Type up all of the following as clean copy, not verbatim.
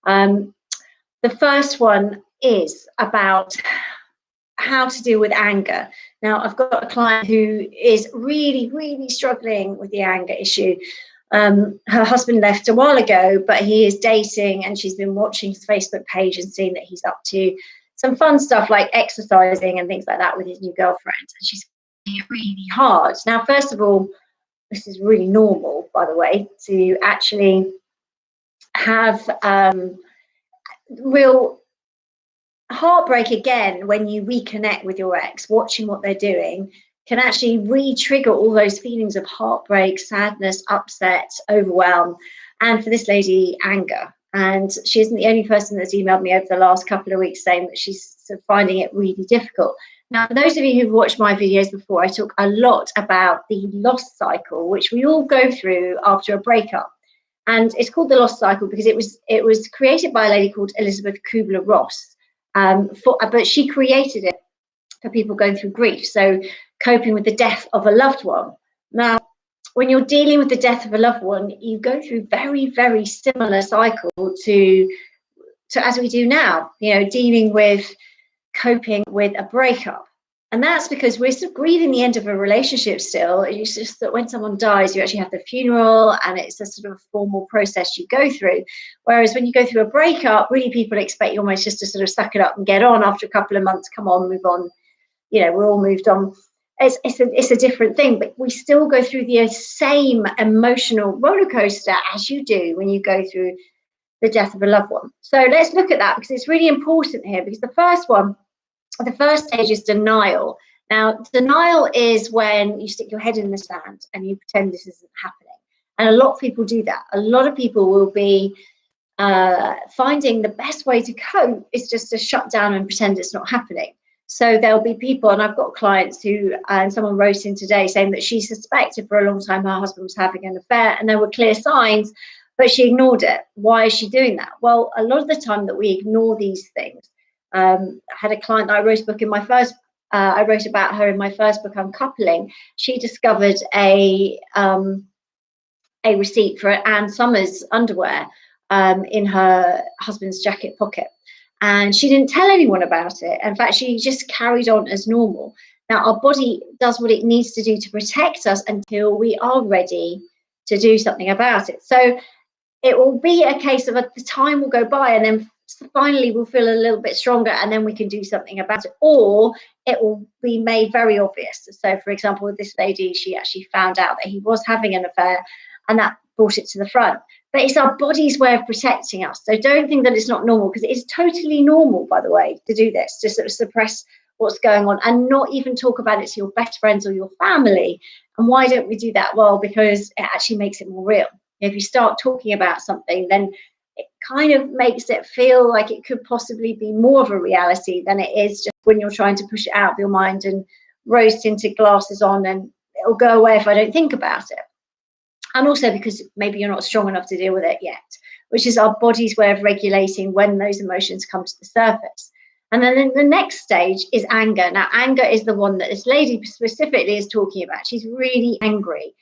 Um, the first one is about how to deal with anger. Now, I've got a client who is really, really struggling with the anger issue. Her husband left a while ago, but he is dating, and she's been watching his Facebook page and seeing that he's up to some fun stuff like exercising and things like that with his new girlfriend. And she's finding it really hard. Now, first of all, this is really normal, by the way, to actually have real heartbreak again when you reconnect with your ex. Watching what they're doing can actually re-trigger all those feelings of heartbreak, sadness, upset, overwhelm, and for this lady, anger. And she isn't the only person that's emailed me over the last couple of weeks saying that she's sort of finding it really difficult. Now, for those of you who've watched my videos before, I talk a lot about the loss cycle, which we all go through after a breakup. And it's called the loss cycle because it was created by a lady called Elizabeth Kubler-Ross. But she created it for people going through grief, so coping with the death of a loved one. Now, when you're dealing with the death of a loved one, you go through very, very similar cycle to as we do now, dealing with coping with a breakup. And that's because we're still grieving the end of a relationship still. It's just that when someone dies, you actually have the funeral, and it's a sort of formal process you go through. Whereas when you go through a breakup, really people expect you almost just to sort of suck it up and get on after a couple of months. Come on, move on. We're all moved on. It's a different thing, but we still go through the same emotional roller coaster as you do when you go through the death of a loved one. So let's look at that, because it's really important here, because the first stage is denial. Now, denial is when you stick your head in the sand and you pretend this isn't happening. And a lot of people do that. A lot of people will be finding the best way to cope is just to shut down and pretend it's not happening. So there'll be people, and I've got clients who, and someone wrote in today saying that she suspected for a long time her husband was having an affair, and there were clear signs, but she ignored it. Why is she doing that? Well, a lot of the time that we ignore these things. I had a client that I wrote a book in my first. I wrote about her in my first book, Uncoupling. She discovered a receipt for Anne Summers underwear in her husband's jacket pocket, and she didn't tell anyone about it. In fact, she just carried on as normal. Now, our body does what it needs to do to protect us until we are ready to do something about it. So it will be a case of the time will go by, and then finally we'll feel a little bit stronger, and then we can do something about it, or it will be made very obvious. So, for example, with this lady, she actually found out that he was having an affair, and that brought it to the front. But it's our body's way of protecting us. So don't think that it's not normal, because it is totally normal, by the way, to do this, to sort of suppress what's going on and not even talk about it to your best friends or your family. And why don't we do that? Well, because it actually makes it more real. If you start talking about something, then it kind of makes it feel like it could possibly be more of a reality than it is just when you're trying to push it out of your mind and rose-tinted glasses on, and it'll go away if I don't think about it. And also because maybe you're not strong enough to deal with it yet, which is our body's way of regulating when those emotions come to the surface. And then the next stage is anger. Now, anger is the one that this lady specifically is talking about. She's really angry.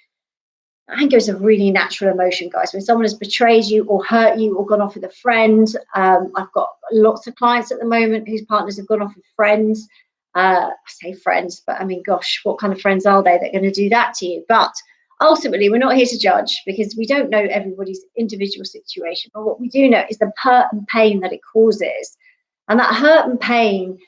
Anger is a really natural emotion, guys. When someone has betrayed you or hurt you or gone off with a friend, I've got lots of clients at the moment whose partners have gone off with friends. I say friends, but I mean, gosh, what kind of friends are they that are going to do that to you? But ultimately, we're not here to judge, because we don't know everybody's individual situation. But what we do know is the hurt and pain that it causes. And that hurt and pain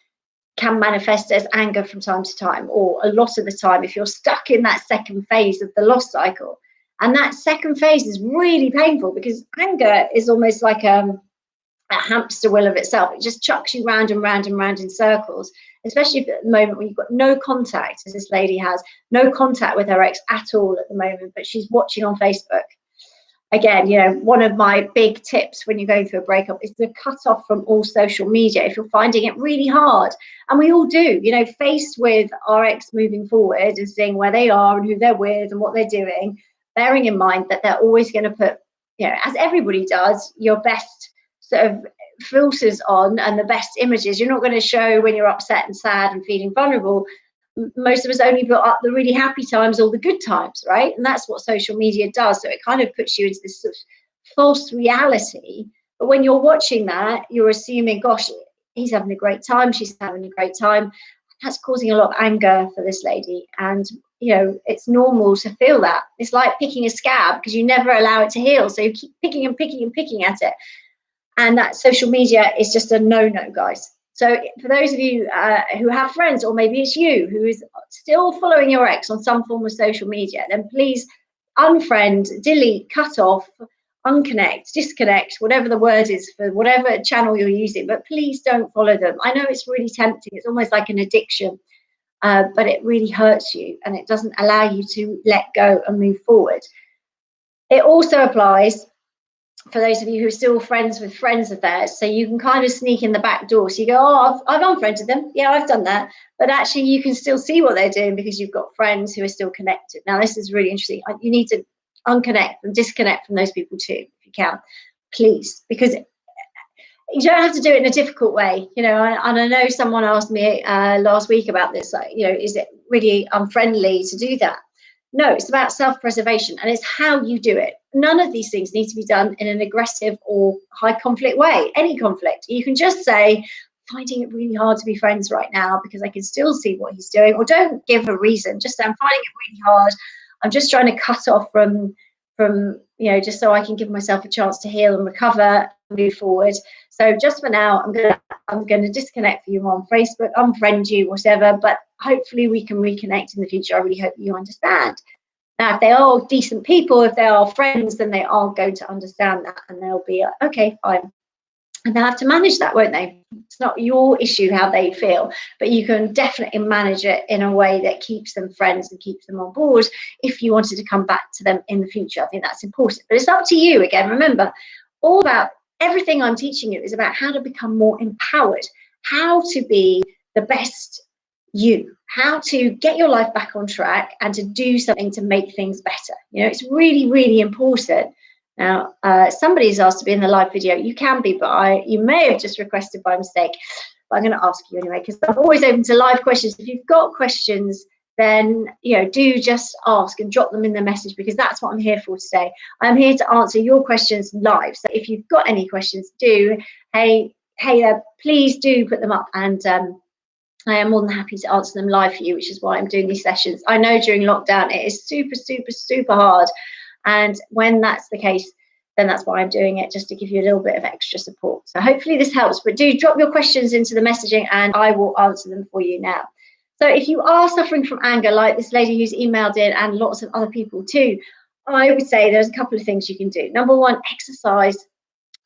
can manifest as anger from time to time, or a lot of the time if you're stuck in that second phase of the loss cycle. And that second phase is really painful, because anger is almost like a hamster wheel of itself. It just chucks you round and round and round in circles, especially at the moment when you've got no contact, as this lady has, no contact with her ex at all at the moment, but she's watching on Facebook. Again, one of my big tips when you're going through a breakup is to cut off from all social media if you're finding it really hard. And we all do, faced with our ex moving forward and seeing where they are and who they're with and what they're doing, bearing in mind that they're always going to put, as everybody does, your best sort of filters on and the best images. You're not going to show when you're upset and sad and feeling vulnerable. Most of us only put up the really happy times or the good times, right? And that's what social media does. So it kind of puts you into this sort of false reality But when you're watching that, you're assuming, gosh, he's having a great time, she's having a great time. That's causing a lot of anger for this lady. And, it's normal to feel that. It's like picking a scab because you never allow it to heal. So you keep picking and picking and picking at it. And that social media is just a no-no, guys. So for those of you who have friends, or maybe it's you who is still following your ex on some form of social media, then please unfriend, delete, cut off, unconnect, disconnect, whatever the word is for whatever channel you're using, but please don't follow them. I know it's really tempting. It's almost like an addiction, but it really hurts you and it doesn't allow you to let go and move forward. It also applies for those of you who are still friends with friends of theirs. So you can kind of sneak in the back door. So you go, oh, I've unfriended them. Yeah, I've done that. But actually you can still see what they're doing because you've got friends who are still connected. Now, this is really interesting. You need to unconnect and disconnect from those people too, if you can, please, because you don't have to do it in a difficult way, and I know someone asked me last week about this, like, is it really unfriendly to do that? No, it's about self-preservation, and it's how you do it. None of these things need to be done in an aggressive or high conflict way. Any conflict, you can just say, finding it really hard to be friends right now because I can still see what he's doing, or don't give a reason. Just say, I'm finding it really hard. I'm just trying to cut off from just so I can give myself a chance to heal and recover and move forward. So just for now, I'm gonna disconnect you on Facebook, unfriend you, whatever, but hopefully we can reconnect in the future. I really hope you understand. Now, if they are decent people, if they are friends, then they are going to understand that and they'll be like, okay, fine. And they'll have to manage that, won't they? It's not your issue how they feel, but you can definitely manage it in a way that keeps them friends and keeps them on board if you wanted to come back to them in the future. I think that's important. But it's up to you again. Remember, all about everything I'm teaching you is about how to become more empowered, how to be the best you, how to get your life back on track and to do something to make things better. It's really, really important. Now, somebody's asked to be in the live video. You can be, but you may have just requested by mistake. But I'm going to ask you anyway, because I'm always open to live questions. If you've got questions, then do just ask and drop them in the message, because that's what I'm here for today. I'm here to answer your questions live. So if you've got any questions, hey there, please do put them up, and I am more than happy to answer them live for you, which is why I'm doing these sessions. I know during lockdown it is super, super, super hard. And when that's the case, then that's why I'm doing it, just to give you a little bit of extra support. So hopefully this helps, but do drop your questions into the messaging and I will answer them for you now. So if you are suffering from anger, like this lady who's emailed in and lots of other people too, I would say there's a couple of things you can do. Number one, exercise.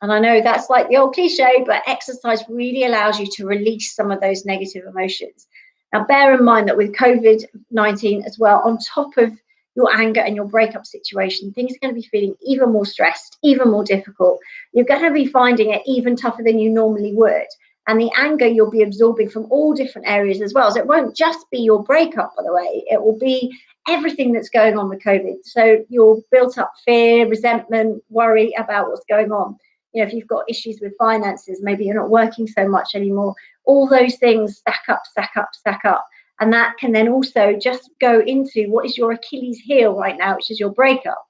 And I know that's like the old cliche, but exercise really allows you to release some of those negative emotions. Now, bear in mind that with COVID-19 as well, on top of your anger and your breakup situation, things are going to be feeling even more stressed, even more difficult. You're going to be finding it even tougher than you normally would. And the anger you'll be absorbing from all different areas as well. So it won't just be your breakup, by the way. It will be everything that's going on with COVID. So your built up fear, resentment, worry about what's going on. If you've got issues with finances, maybe you're not working so much anymore. All those things stack up, stack up, stack up. And that can then also just go into what is your Achilles heel right now, which is your breakup.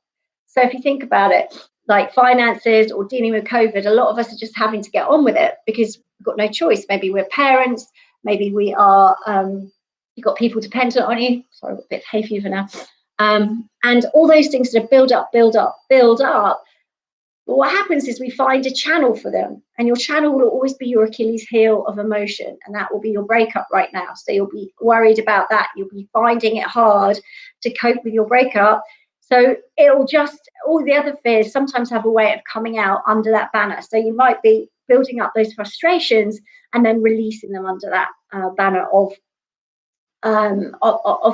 So if you think about it, like finances or dealing with COVID, a lot of us are just having to get on with it because we've got no choice. Maybe we're parents, maybe we are, you've got people dependent on you. Sorry, I've got a bit of hay fever now. And all those things sort of build up, build up, build up. But what happens is we find a channel for them, and your channel will always be your Achilles heel of emotion, and that will be your breakup right now. So you'll be worried about that. You'll be finding it hard to cope with your breakup. So it'll just, all the other fears sometimes have a way of coming out under that banner. So you might be building up those frustrations and then releasing them under that banner of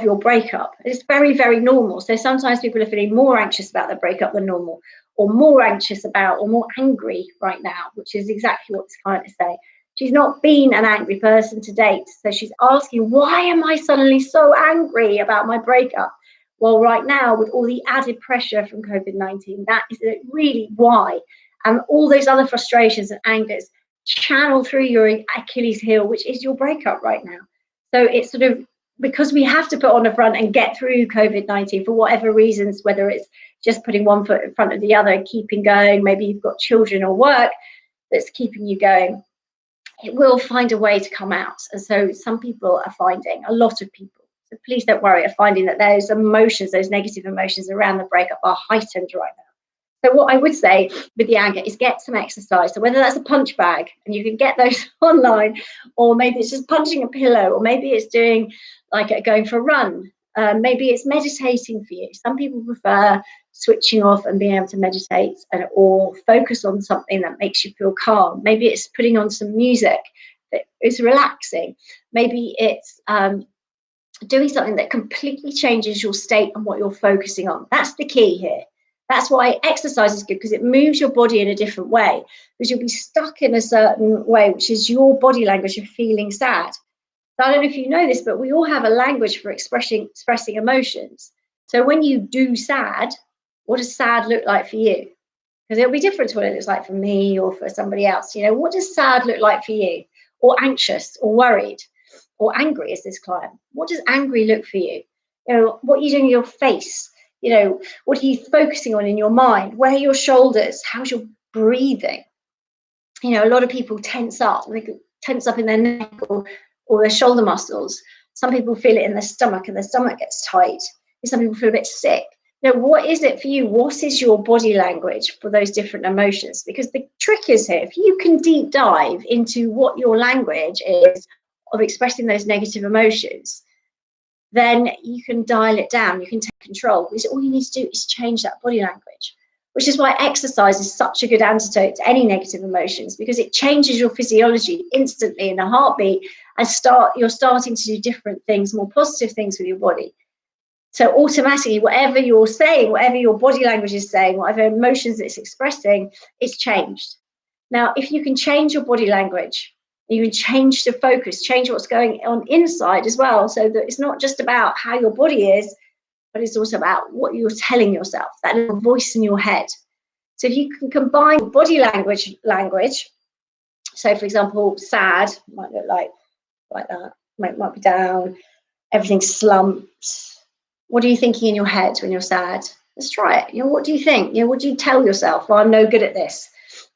your breakup. It's very, very normal. So sometimes people are feeling more anxious about their breakup than normal, or more anxious about, or more angry right now, which is exactly what this client is saying. She's not been an angry person to date. So she's asking, why am I suddenly so angry about my breakup? Well, right now, with all the added pressure from COVID-19, that is really why. And all those other frustrations and angers channel through your Achilles heel, which is your breakup right now. So it's sort of, because we have to put on the front and get through COVID-19 for whatever reasons, whether it's just putting one foot in front of the other, keeping going, maybe you've got children or work, that's keeping you going, it will find a way to come out. And so some people are finding, a lot of people, so please don't worry, are finding that those emotions, those negative emotions around the breakup are heightened right now. So what I would say with the anger is get some exercise. So whether that's a punch bag, and you can get those online, or maybe it's just punching a pillow, or maybe it's doing like going for a run. Maybe it's meditating for you. Some people prefer switching off and being able to meditate or focus on something that makes you feel calm. Maybe it's putting on some music that is relaxing. Maybe it's doing something that completely changes your state and what you're focusing on. That's the key here. That's why exercise is good, because it moves your body in a different way, because you'll be stuck in a certain way, which is your body language of feeling sad. So I don't know if you know this, but we all have a language for expressing emotions. So when you do sad, what does sad look like for you? Because it'll be different to what it looks like for me or for somebody else. You know, what does sad look like for you? Or anxious or worried or angry, as this client. What does angry look for you? You know, what are you doing with your face? You know, what are you focusing on in your mind? Where are your shoulders? How's your breathing? You know, a lot of people tense up. They tense up in their neck or their shoulder muscles. Some people feel it in their stomach and their stomach gets tight. Some people feel a bit sick. You know, what is it for you? What is your body language for those different emotions? Because the trick is here, if you can deep dive into what your language is of expressing those negative emotions, then you can dial it down, you can take control. Because all you need to do is change that body language, which is why exercise is such a good antidote to any negative emotions, because it changes your physiology instantly in a heartbeat, and you're starting to do different things, more positive things with your body. So automatically, whatever you're saying, whatever your body language is saying, whatever emotions it's expressing, it's changed. Now, if you can change your body language, you can change the focus, change what's going on inside as well, so that it's not just about how your body is, but it's also about what you're telling yourself, that little voice in your head. So if you can combine body language, so for example, sad might look like that, might be down, everything's slumped. What are you thinking in your head when you're sad? Let's try it. You know, what do you think? You know, what do you tell yourself? Well, I'm no good at this.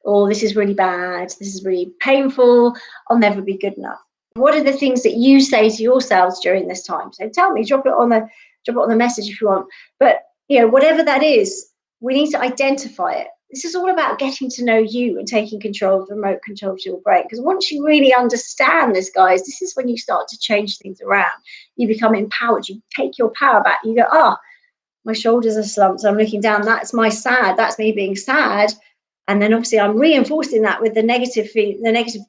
Or this is really bad. This is really painful. I'll never be good enough. What are the things that you say to yourselves during this time? So tell me, drop it on the message if you want. But you know, whatever that is, we need to identify it. This is all about getting to know you and taking control of the remote control of your brain. Because once you really understand this, guys, this is when you start to change things around. You become empowered. You take your power back. You go, my shoulders are slumped. So I'm looking down. That's my sad. That's me being sad. And then obviously I'm reinforcing that with the negative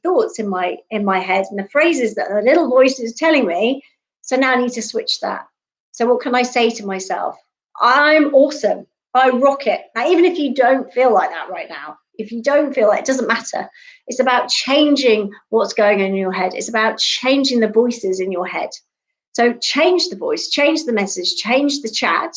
thoughts in my head and the phrases that the little voice is telling me. So now I need to switch that. So what can I say to myself? I'm awesome. I rock it. Now, even if you don't feel like that right now, if you don't feel like it, doesn't matter. It's about changing what's going on in your head. It's about changing the voices in your head. So change the voice, change the message, change the chat,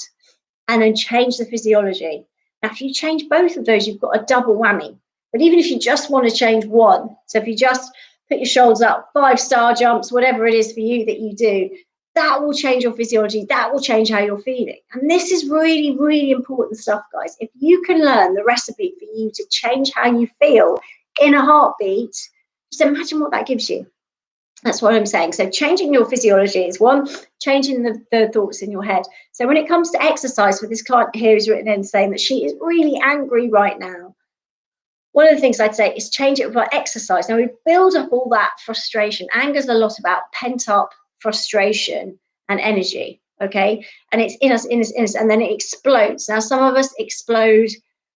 and then change the physiology. Now, if you change both of those, you've got a double whammy. But even if you just want to change one, so if you just put your shoulders up, 5-star jumps, whatever it is for you that you do, that will change your physiology. That will change how you're feeling. And this is really, really important stuff, guys. If you can learn the recipe for you to change how you feel in a heartbeat, just imagine what that gives you. That's what I'm saying. So changing your physiology is one, changing the thoughts in your head. So when it comes to exercise, for this client here who's written in saying that she is really angry right now, one of the things I'd say is change it by exercise. Now, we build up all that frustration. Anger is a lot about pent up frustration and energy, okay? And it's in us, and then it explodes. Now, some of us explode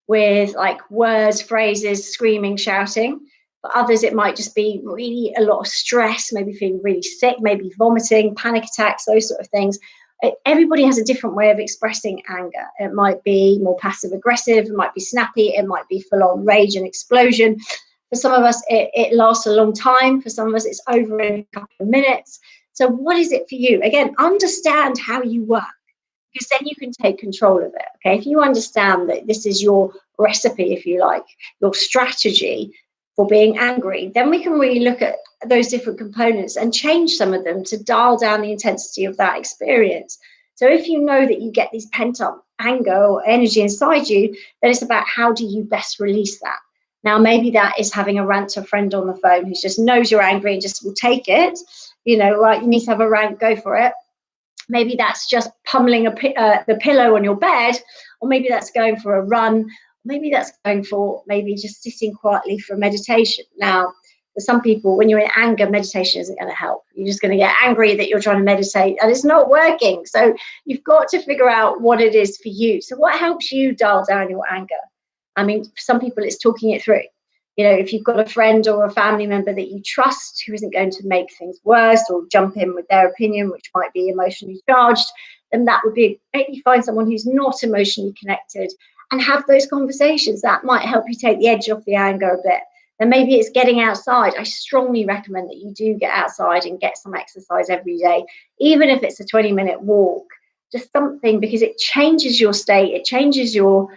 with like words, phrases, screaming, shouting. For others, it might just be really a lot of stress, maybe feeling really sick, maybe vomiting, panic attacks, those sort of things. Everybody has a different way of expressing anger. It might be more passive aggressive, it might be snappy, it might be full on rage and explosion. For some of us, it lasts a long time. For some of us, it's over in a couple of minutes. So what is it for you? Again, understand how you work, because then you can take control of it. Okay, if you understand that this is your recipe, if you like, your strategy for being angry, then we can really look at those different components and change some of them to dial down the intensity of that experience. So if you know that you get these pent up anger or energy inside you, then it's about how do you best release that? Now, maybe that is having a rant to a friend on the phone who just knows you're angry and just will take it. Right, you need to have a rant, go for it. Maybe that's just pummeling the pillow on your bed, or maybe that's going for a run. Maybe that's going for maybe just sitting quietly for meditation. Now, for some people, when you're in anger, meditation isn't going to help. You're just going to get angry that you're trying to meditate and it's not working. So you've got to figure out what it is for you. So what helps you dial down your anger? I mean, for some people, it's talking it through. If you've got a friend or a family member that you trust who isn't going to make things worse or jump in with their opinion, which might be emotionally charged, then that would be, maybe find someone who's not emotionally connected and have those conversations. That might help you take the edge off the anger a bit. And maybe it's getting outside. I strongly recommend that you do get outside and get some exercise every day, even if it's a 20-minute walk, just something, because it changes your state, it changes your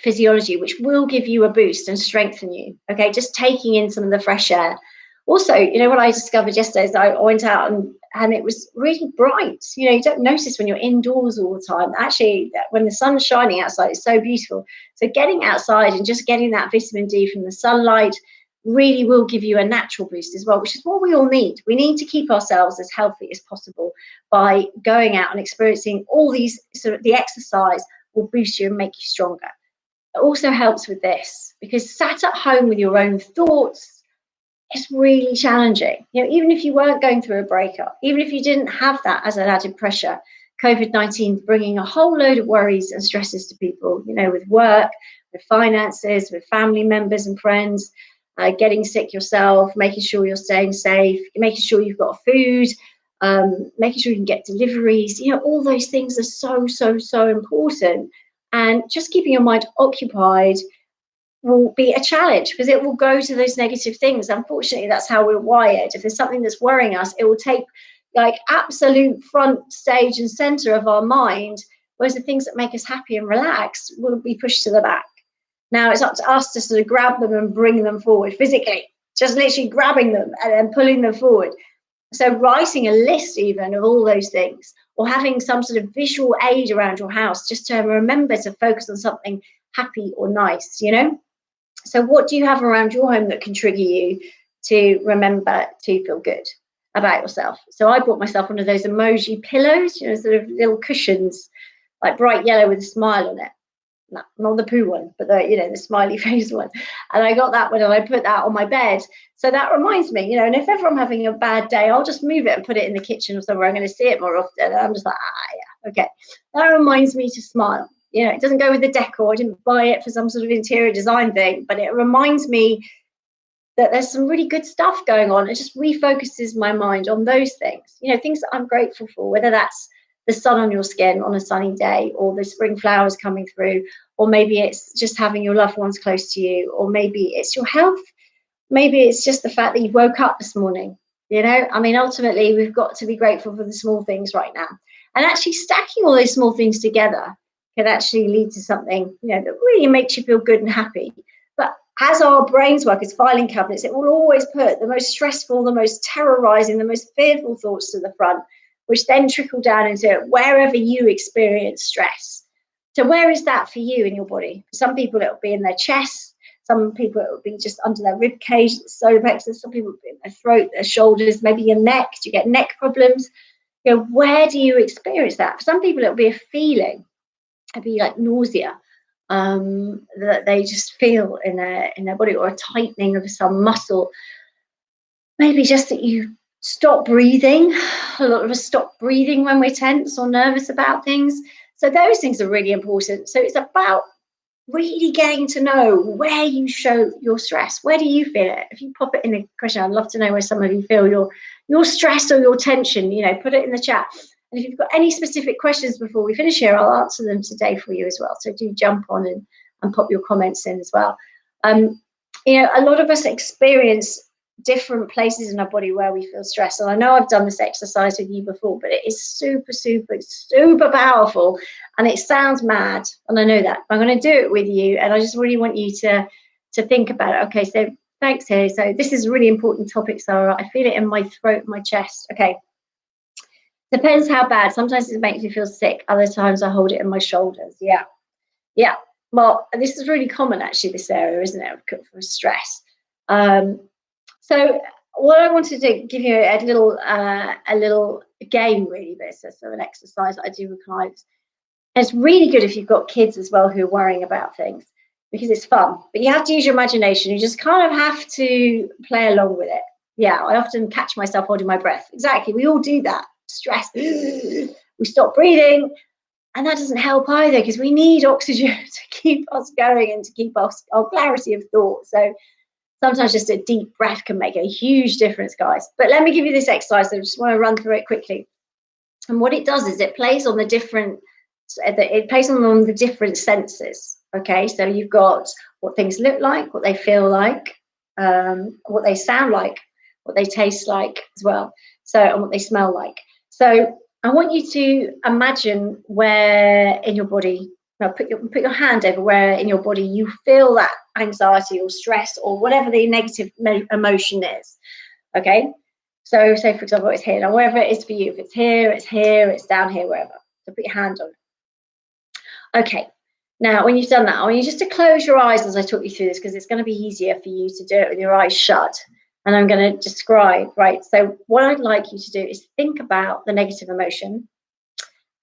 physiology, which will give you a boost and strengthen you. Okay, just taking in some of the fresh air. Also, what I discovered yesterday is I went out and it was really bright. You don't notice when you're indoors all the time. Actually, when the sun's shining outside, it's so beautiful. So getting outside and just getting that vitamin D from the sunlight really will give you a natural boost as well, which is what we all need. We need to keep ourselves as healthy as possible by going out and experiencing all these the exercise will boost you and make you stronger. It also helps with this, because sat at home with your own thoughts is really challenging. Even if you weren't going through a breakup, even if you didn't have that as an added pressure, COVID-19 is bringing a whole load of worries and stresses to people, with work, with finances, with family members and friends, getting sick yourself, making sure you're staying safe, making sure you've got food, making sure you can get deliveries. All those things are so, so, so important. And just keeping your mind occupied will be a challenge, because it will go to those negative things. Unfortunately, that's how we're wired. If there's something that's worrying us, it will take absolute front stage and center of our mind, whereas the things that make us happy and relaxed will be pushed to the back. Now it's up to us to sort of grab them and bring them forward physically, just literally grabbing them and then pulling them forward. So writing a list even of all those things, or having some sort of visual aid around your house, just to remember to focus on something happy or nice, So what do you have around your home that can trigger you to remember to feel good about yourself? So I bought myself one of those emoji pillows, sort of little cushions, like bright yellow with a smile on it. Not the poo one, but the smiley face one. And I got that one and I put that on my bed. So that reminds me, and if ever I'm having a bad day, I'll just move it and put it in the kitchen or somewhere I'm going to see it more often. And I'm just like, yeah, okay. That reminds me to smile. It doesn't go with the decor. I didn't buy it for some sort of interior design thing, but it reminds me that there's some really good stuff going on. It just refocuses my mind on those things, things that I'm grateful for, whether that's the sun on your skin on a sunny day, or the spring flowers coming through, or maybe it's just having your loved ones close to you, or maybe it's your health. Maybe it's just the fact that you woke up this morning. Ultimately, we've got to be grateful for the small things right now. And actually stacking all those small things together can actually lead to something, that really makes you feel good and happy. But as our brains work as filing cabinets, it will always put the most stressful, the most terrorizing, the most fearful thoughts to the front, which then trickle down into wherever you experience stress. So where is that for you in your body? Some people, it'll be in their chest. Some people, it'll be just under their rib cage, the solar plexus. Some people, it'll be in their throat, their shoulders, maybe your neck. Do you get neck problems? Where do you experience that? For some people, it'll be a feeling. It'll be like nausea that they just feel in their body, or a tightening of some muscle. Maybe just that you stop breathing. A lot of us stop breathing when we're tense or nervous about things. So those things are really important. So it's about really getting to know where you show your stress. Where do you feel it? If you pop it in the question, I'd love to know where some of you feel your stress or your tension. Put it in the chat. And if you've got any specific questions before we finish here, I'll answer them today for you as well. So do jump on and pop your comments in as well. A lot of us experience different places in our body where we feel stress. And I know I've done this exercise with you before, but it is super, super, super powerful. And it sounds mad. And I know that. I'm going to do it with you. And I just really want you to think about it. Okay, so thanks here. So this is a really important topic, Sarah. I feel it in my throat, my chest. Okay. Depends how bad. Sometimes it makes me feel sick. Other times I hold it in my shoulders. Yeah. Well, this is really common actually, this area, isn't it, for stress. Um, so what I wanted to give you a little game really, but it's a sort of an exercise that I do with clients. And it's really good if you've got kids as well who are worrying about things because it's fun. But you have to use your imagination. You just kind of have to play along with it. Yeah, I often catch myself holding my breath. Exactly. We all do that. Stress. We stop breathing. And that doesn't help either because we need oxygen to keep us going and to keep us our clarity of thought. So sometimes just a deep breath can make a huge difference, guys. But let me give you this exercise. I just want to run through it quickly. And what it does is it plays on the different senses. Okay, so you've got what things look like, what they feel like, what they sound like, what they taste like as well. So, and what they smell like. So I want you to imagine where in your body, now put your hand over where in your body you feel that anxiety or stress or whatever the negative emotion is. Okay, so say for example it's here. Now wherever it is for you, if it's here, it's down here, wherever. So put your hand on it. Okay. Now, when you've done that, I want you just to close your eyes as I talk you through this because it's going to be easier for you to do it with your eyes shut. And I'm going to describe, right? So what I'd like you to do is think about the negative emotion.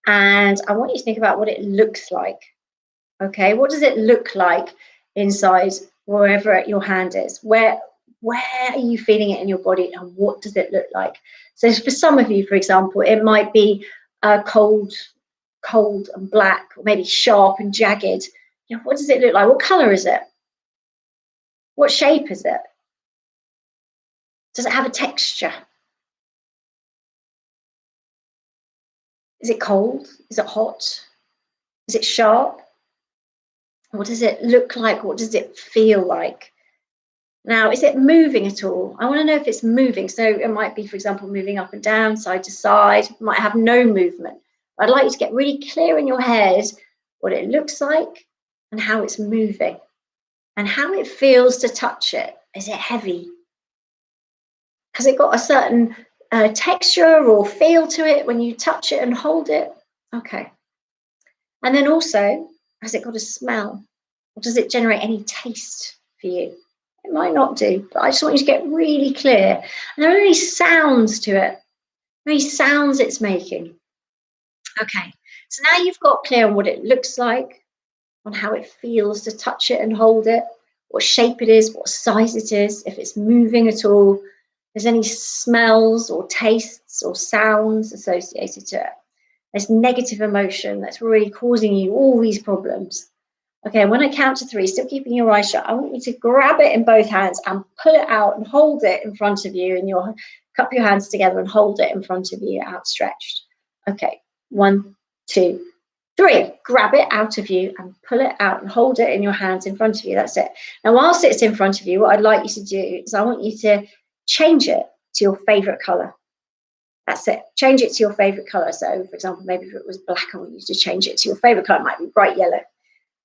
And I want you to think about what it looks like. Okay, what does it look like inside wherever your hand is? Where are you feeling it in your body and what does it look like? So for some of you, for example, it might be cold and black, or maybe sharp and jagged. You know, what does it look like? What color is it? What shape is it? Does it have a texture? Is it cold? Is it hot? Is it sharp? What does it look like? What does it feel like? Now, is it moving at all? I want to know if it's moving. So it might be, for example, moving up and down, side to side. It might have no movement. I'd like you to get really clear in your head what it looks like and how it's moving and how it feels to touch it. Is it heavy? Has it got a certain texture or feel to it when you touch it and hold it? Okay. And then also, has it got a smell? Or does it generate any taste for you? It might not do, but I just want you to get really clear. And there are any sounds to it, any sounds it's making. Okay, so now you've got clear on what it looks like, on how it feels to touch it and hold it, what shape it is, what size it is, if it's moving at all, if there's any smells or tastes or sounds associated to it. There's negative emotion that's really causing you all these problems. Okay, when I count to 3, still keeping your eyes shut, I want you to grab it in both hands and pull it out and hold it in front of you, and you'll cup your hands together and hold it in front of you outstretched. Okay, 1, 2, 3. Grab it out of you and pull it out and hold it in your hands in front of you. That's it. Now, whilst it's in front of you, what I'd like you to do is I want you to change it to your favorite color. That's it. Change it to your favorite color. So, for example, maybe if it was black, I want you to change it to your favorite color. It might be bright yellow.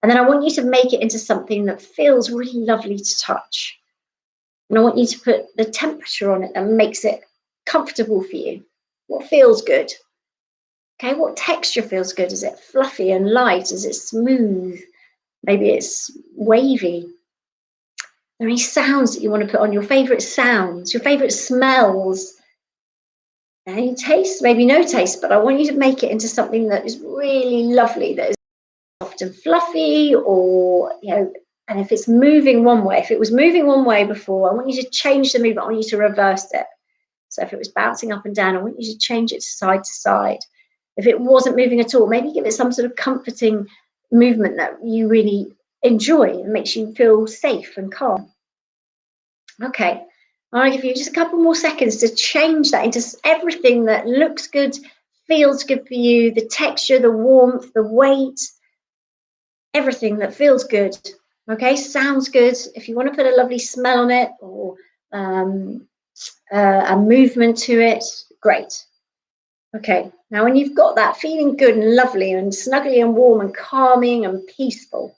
And then I want you to make it into something that feels really lovely to touch. And I want you to put the temperature on it that makes it comfortable for you. What feels good? Okay, what texture feels good? Is it fluffy and light? Is it smooth? Maybe it's wavy. Are there any sounds that you want to put on? Your favorite sounds, your favorite smells? Any taste? Maybe no taste, but I want you to make it into something that is really lovely, that is soft and fluffy, or, you know, and if it's moving one way, if it was moving one way before, I want you to change the movement. I want you to reverse it. So if it was bouncing up and down, I want you to change it to side. If it wasn't moving at all, maybe give it some sort of comforting movement that you really enjoy and makes you feel safe and calm. Okay, I want to give you just a couple more seconds to change that into everything that looks good, feels good for you, the texture, the warmth, the weight, everything that feels good. Okay, sounds good. If you want to put a lovely smell on it or a movement to it, great. Okay, now when you've got that feeling good and lovely and snuggly and warm and calming and peaceful,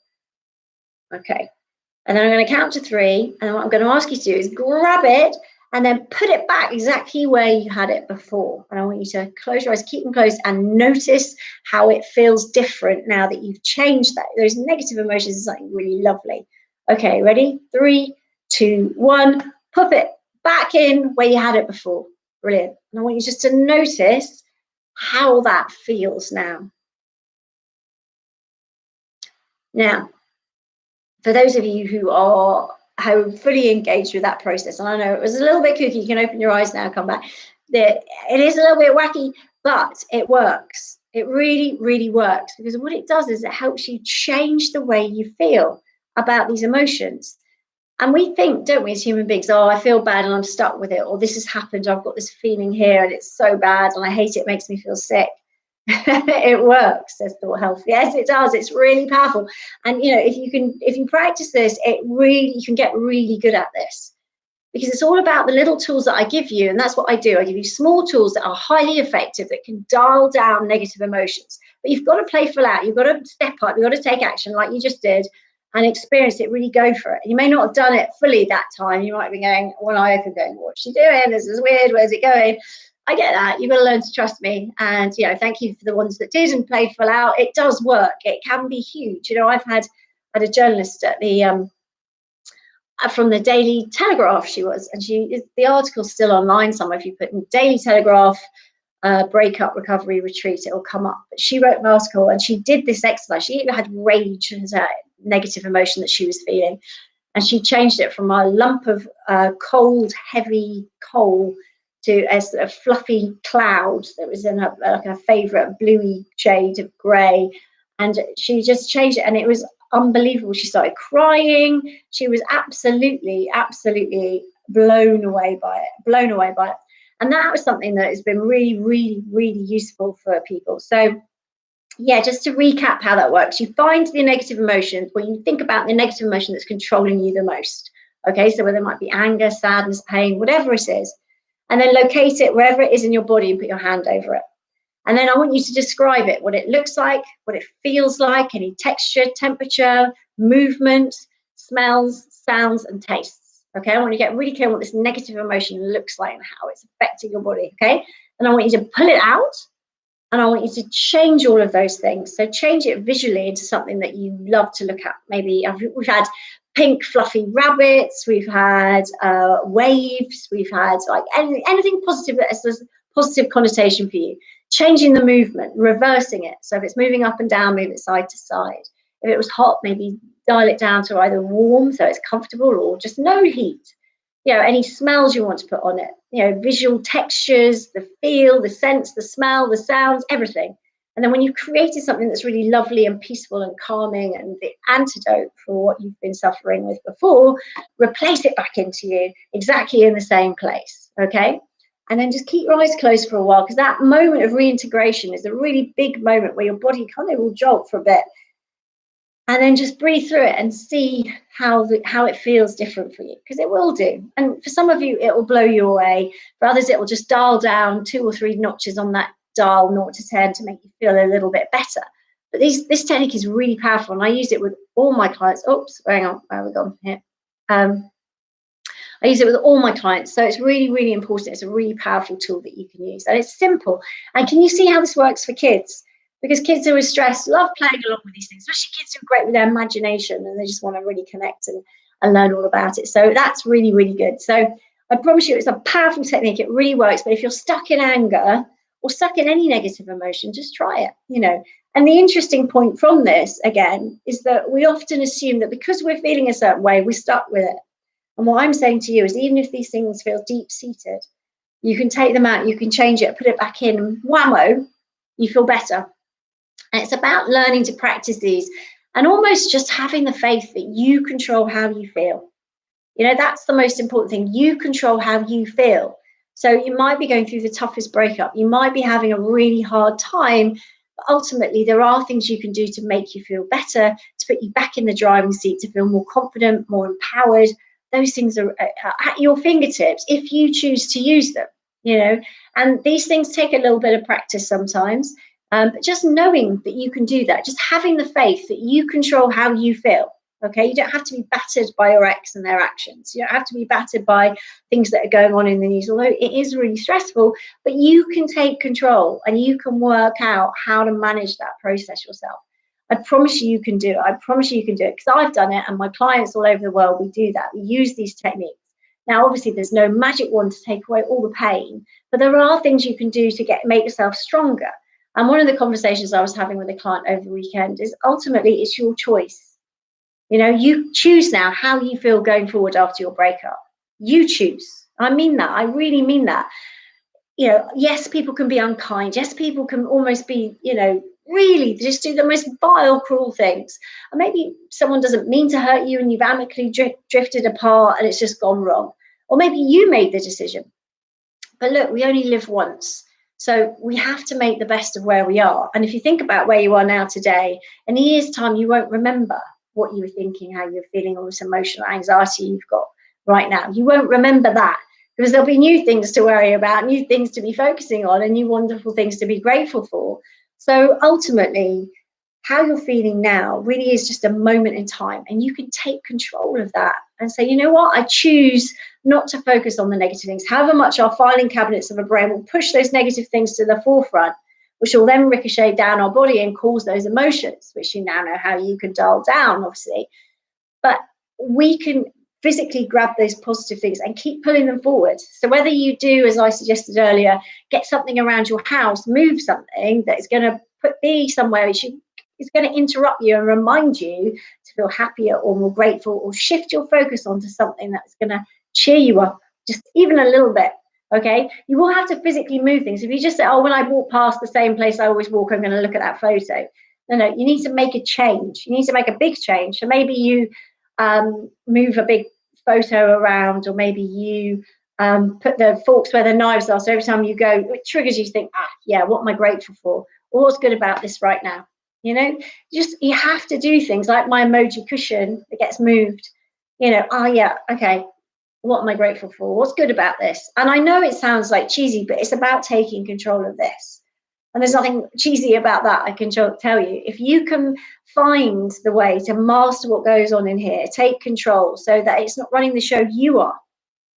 okay, and then I'm going to count to 3, and what I'm going to ask you to do is grab it and then put it back exactly where you had it before. And I want you to close your eyes, keep them closed, and notice how it feels different now that you've changed that. Those negative emotions is something really lovely. Okay, ready? 3, 2, 1. Pop it back in where you had it before. Brilliant. And I want you just to notice how that feels now. Now, for those of you who are fully engaged with that process, and I know it was a little bit kooky, you can open your eyes now, come back. It is a little bit wacky, but it works. It really, really works, because what it does is it helps you change the way you feel about these emotions. And we think, don't we, as human beings, oh, I feel bad and I'm stuck with it, or this has happened, I've got this feeling here and it's so bad and I hate it, it makes me feel sick. It works, says thought health. Yes, it does. It's really powerful. And if you practice this, you can get really good at this, because it's all about the little tools that I give you. And that's what I do. I give you small tools that are highly effective, that can dial down negative emotions. But you've got to play full out. You've got to step up. You've got to take action like you just did and experience it. Really go for it. You may not have done it fully that time. You might be going, one eye open, going, what's she doing? This is weird. Where's it going? I get that. You've got to learn to trust me. And, thank you for the ones that did and played full out. It does work. It can be huge. I've had a journalist at the from the Daily Telegraph, and the article's still online somewhere. If you put in Daily Telegraph breakup recovery retreat, it'll come up. But she wrote an article and she did this exercise. She even had rage as a negative emotion that she was feeling. And she changed it from a lump of cold, heavy coal to a sort of fluffy cloud that was in her favourite bluey shade of grey. And she just changed it, and it was unbelievable. She started crying. She was absolutely, absolutely blown away by it. And that was something that has been really, really, really useful for people. So, yeah, just to recap how that works, you find the negative emotions, when you think about the negative emotion that's controlling you the most. Okay, so whether it might be anger, sadness, pain, whatever it is, and then locate it wherever it is in your body and put your hand over it. And then I want you to describe it, what it looks like, what it feels like, any texture, temperature, movement, smells, sounds, and tastes. Okay, I want you to get really clear on what this negative emotion looks like and how it's affecting your body. Okay, and I want you to pull it out, and I want you to change all of those things. So change it visually into something that you love to look at. Maybe we've had pink fluffy rabbits, we've had waves, we've had like anything positive that has a positive connotation for you. Changing the movement, reversing it. So if it's moving up and down, move it side to side. If it was hot, maybe dial it down to either warm, so it's comfortable, or just no heat. Any smells you want to put on it, visual textures, the feel, the sense, the smell, the sounds, everything. And then when you've created something that's really lovely and peaceful and calming and the antidote for what you've been suffering with before, replace it back into you exactly in the same place, okay? And then just keep your eyes closed for a while, because that moment of reintegration is a really big moment where your body kind of will jolt for a bit. And then just breathe through it and see how it feels different for you, because it will do. And for some of you, it will blow you away. For others, it will just dial down 2 or 3 notches on that dial, 0 to 10, to make you feel a little bit better. But this technique is really powerful, and I use it with all my clients. Oops, hang on, where have we gone here? I use it with all my clients. So it's really, really important. It's a really powerful tool that you can use. And it's simple. And can you see how this works for kids? Because kids who are stressed love playing along with these things, especially kids who are great with their imagination and they just want to really connect and learn all about it. So that's really, really good. So I promise you, it's a powerful technique. It really works. But if you're stuck in anger or stuck in any negative emotion, just try it, And the interesting point from this, again, is that we often assume that because we're feeling a certain way, we're stuck with it. And what I'm saying to you is, even if these things feel deep-seated, you can take them out, you can change it, put it back in, and whammo, you feel better. And it's about learning to practice these and almost just having the faith that you control how you feel. That's the most important thing. You control how you feel. So you might be going through the toughest breakup. You might be having a really hard time. But ultimately, there are things you can do to make you feel better, to put you back in the driving seat, to feel more confident, more empowered. Those things are at your fingertips if you choose to use them, and these things take a little bit of practice sometimes. But just knowing that you can do that, just having the faith that you control how you feel. Okay, you don't have to be battered by your ex and their actions. You don't have to be battered by things that are going on in the news, although it is really stressful. But you can take control and you can work out how to manage that process yourself. I promise you, you can do it. I promise you, you can do it, because I've done it, and my clients all over the world, we do that. We use these techniques. Now, obviously, there's no magic wand to take away all the pain, but there are things you can do to make yourself stronger. And one of the conversations I was having with a client over the weekend is, ultimately, it's your choice. You know, you choose now how you feel going forward after your breakup. You choose. I mean that. I really mean that. You know, yes, people can be unkind. Yes, people can almost be, you know, really just do the most vile, cruel things. And maybe someone doesn't mean to hurt you and you've amicably drifted apart and it's just gone wrong. Or maybe you made the decision. But look, we only live once. So we have to make the best of where we are. And if you think about where you are now today, in a year's time, you won't remember what you were thinking, how you're feeling, all this emotional anxiety you've got right now. You won't remember that, because there'll be new things to worry about, new things to be focusing on, and new wonderful things to be grateful for. So ultimately, how you're feeling now really is just a moment in time, and you can take control of that and say, you know what, I choose not to focus on the negative things. However much our filing cabinets of a brain will push those negative things to the forefront, which will then ricochet down our body and cause those emotions, which you now know how you can dial down, obviously. But we can physically grab those positive things and keep pulling them forward. So whether you do, as I suggested earlier, get something around your house, move something that is going to be somewhere which is going to interrupt you and remind you to feel happier or more grateful, or shift your focus onto something that's going to cheer you up just even a little bit. Okay, you will have to physically move things. If you just say, oh, when I walk past the same place I always walk, I'm going to look at that photo. No, you need to make a change. You need to make a big change. So maybe you move a big photo around, or maybe you put the forks where the knives are. So every time you go, it triggers you to think, yeah, what am I grateful for? Or what's good about this right now? You know, you have to do things like my emoji cushion that gets moved. You know, yeah, okay, what am I grateful for? What's good about this? And I know it sounds like cheesy, but it's about taking control of this. And there's nothing cheesy about that, I can tell you. If you can find the way to master what goes on in here, take control so that it's not running the show, you are.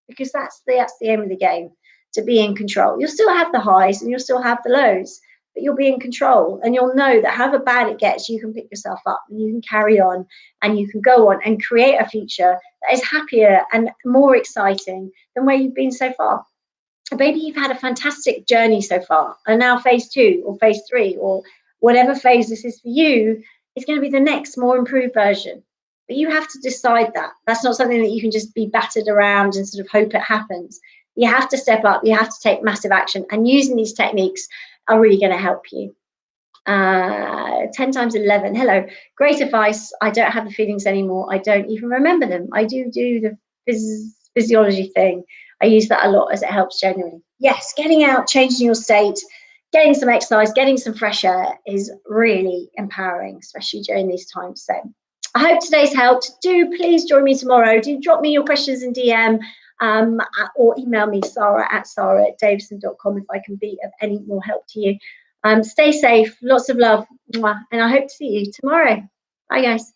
Because that's the aim of the game, to be in control. You'll still have the highs and you'll still have the lows, but you'll be in control, and you'll know that however bad it gets, you can pick yourself up and you can carry on, and you can go on and create a future that is happier and more exciting than where you've been so far. Maybe you've had a fantastic journey so far, and now phase 2 or phase 3 or whatever phase this is for you, it's going to be the next more improved version. But you have to decide that. That's not something that you can just be battered around and sort of hope it happens. You have to step up. You have to take massive action. And using these techniques are really going to help you. 10 times 11. Hello. Great advice. I don't have the feelings anymore. I don't even remember them. I do the physiology thing. I use that a lot as it helps genuinely. Yes, getting out, changing your state, getting some exercise, getting some fresh air is really empowering, especially during these times. So I hope today's helped. Do please join me tomorrow. Do drop me your questions in DM or email me, sarah@davison.com, if I can be of any more help to you. Stay safe, lots of love, and I hope to see you tomorrow. Bye, guys.